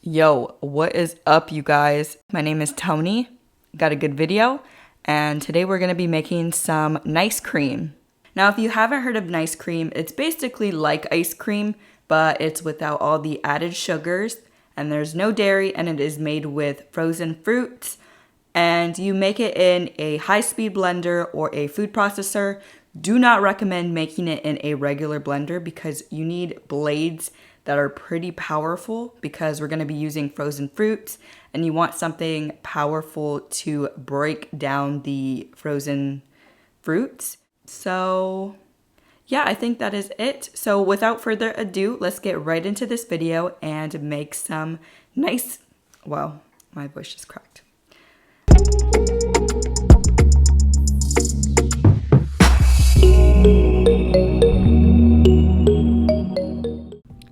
Yo, what is up, you guys? My name is Tony. Got a good video, and today we're gonna be making some nice cream. Now, if you haven't heard of nice cream, it's basically like ice cream, but it's without all the added sugars, and there's no dairy, and it is made with frozen fruits. And you make it in a high-speed blender or a food processor. Do not recommend making it in a regular blender because you need blades that are pretty powerful because we're going to be using frozen fruits and you want something powerful to break down the frozen fruits. So yeah, I think that is it. So without further ado, let's get right into this video and make some nice, well, my voice just cracked.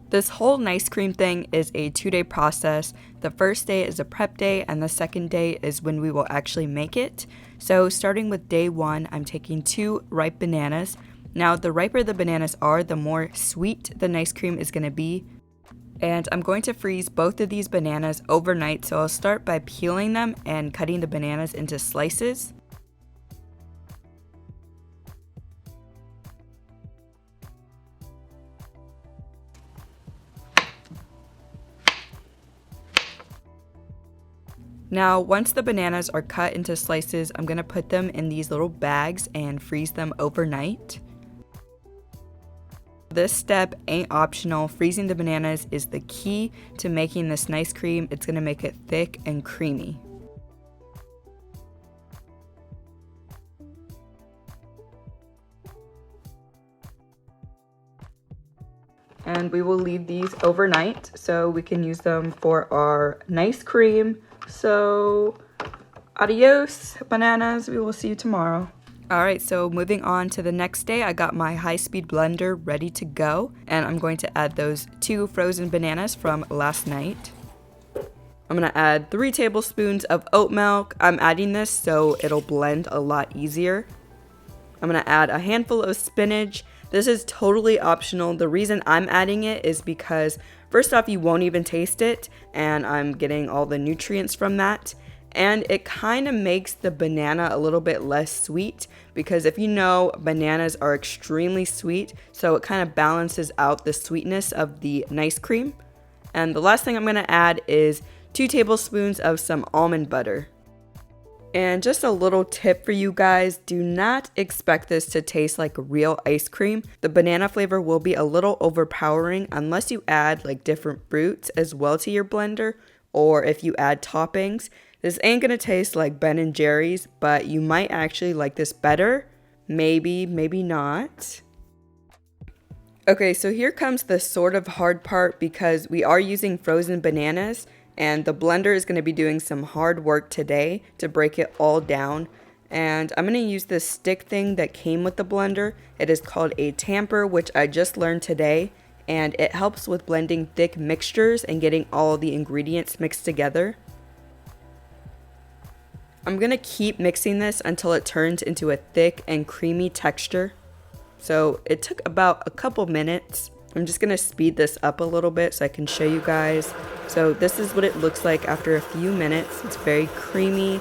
This whole nice cream thing is a 2-day process. The first day is a prep day and the second day is when we will actually make it. So starting with day 1, I'm taking 2 ripe bananas. Now the riper the bananas are, the more sweet the nice cream is going to be. And I'm going to freeze both of these bananas overnight, so I'll start by peeling them and cutting the bananas into slices. Now, once the bananas are cut into slices, I'm going to put them in these little bags and freeze them overnight. This step ain't optional. Freezing the bananas is the key to making this nice cream. It's going to make it thick and creamy. And we will leave these overnight so we can use them for our nice cream. So, adios, bananas. We will see you tomorrow. Alright, so moving on to the next day, I got my high-speed blender ready to go. And I'm going to add those 2 frozen bananas from last night. I'm going to add 3 tablespoons of oat milk. I'm adding this so it'll blend a lot easier. I'm going to add a handful of spinach. This is totally optional. The reason I'm adding it is because first off, you won't even taste it, and I'm getting all the nutrients from that. And it kind of makes the banana a little bit less sweet because if you know, bananas are extremely sweet, so it kind of balances out the sweetness of the nice cream. And the last thing I'm going to add is 2 tablespoons of some almond butter. And just a little tip for you guys, do not expect this to taste like real ice cream. The banana flavor will be a little overpowering unless you add like different fruits as well to your blender, or if you add toppings. This ain't gonna taste like Ben & Jerry's, but you might actually like this better. Maybe, maybe not. Okay, so here comes the sort of hard part because we are using frozen bananas. And the blender is going to be doing some hard work today to break it all down. And I'm going to use this stick thing that came with the blender. It is called a tamper, which I just learned today. And it helps with blending thick mixtures and getting all the ingredients mixed together. I'm going to keep mixing this until it turns into a thick and creamy texture. So it took about a couple minutes. I'm just going to speed this up a little bit so I can show you guys. So this is what it looks like after a few minutes. It's very creamy.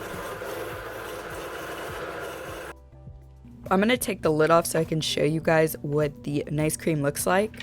I'm going to take the lid off so I can show you guys what the nice cream looks like.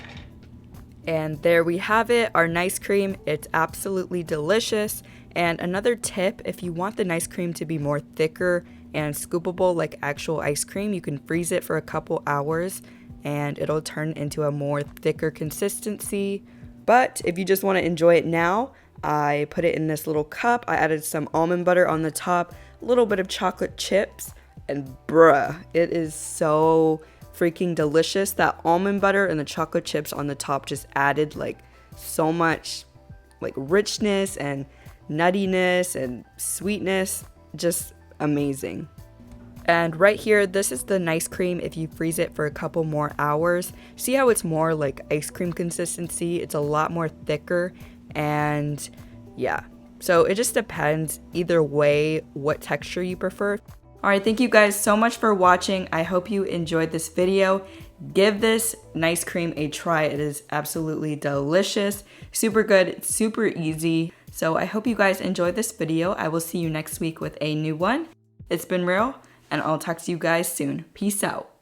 And there we have it, our nice cream. It's absolutely delicious. And another tip, if you want the nice cream to be more thicker and scoopable like actual ice cream, you can freeze it for a couple hours and it'll turn into a more thicker consistency. But if you just want to enjoy it now, I put it in this little cup. I added some almond butter on the top, a little bit of chocolate chips, and bruh, it is so freaking delicious. That almond butter and the chocolate chips on the top just added like so much like richness and nuttiness and sweetness. Just amazing. And right here, this is the nice cream if you freeze it for a couple more hours. See how it's more like ice cream consistency? It's a lot more thicker, and yeah. So it just depends either way what texture you prefer. Alright, thank you guys so much for watching. I hope you enjoyed this video. Give this nice cream a try. It is absolutely delicious, super good, super easy. So I hope you guys enjoyed this video. I will see you next week with a new one. It's been real, and I'll talk to you guys soon. Peace out.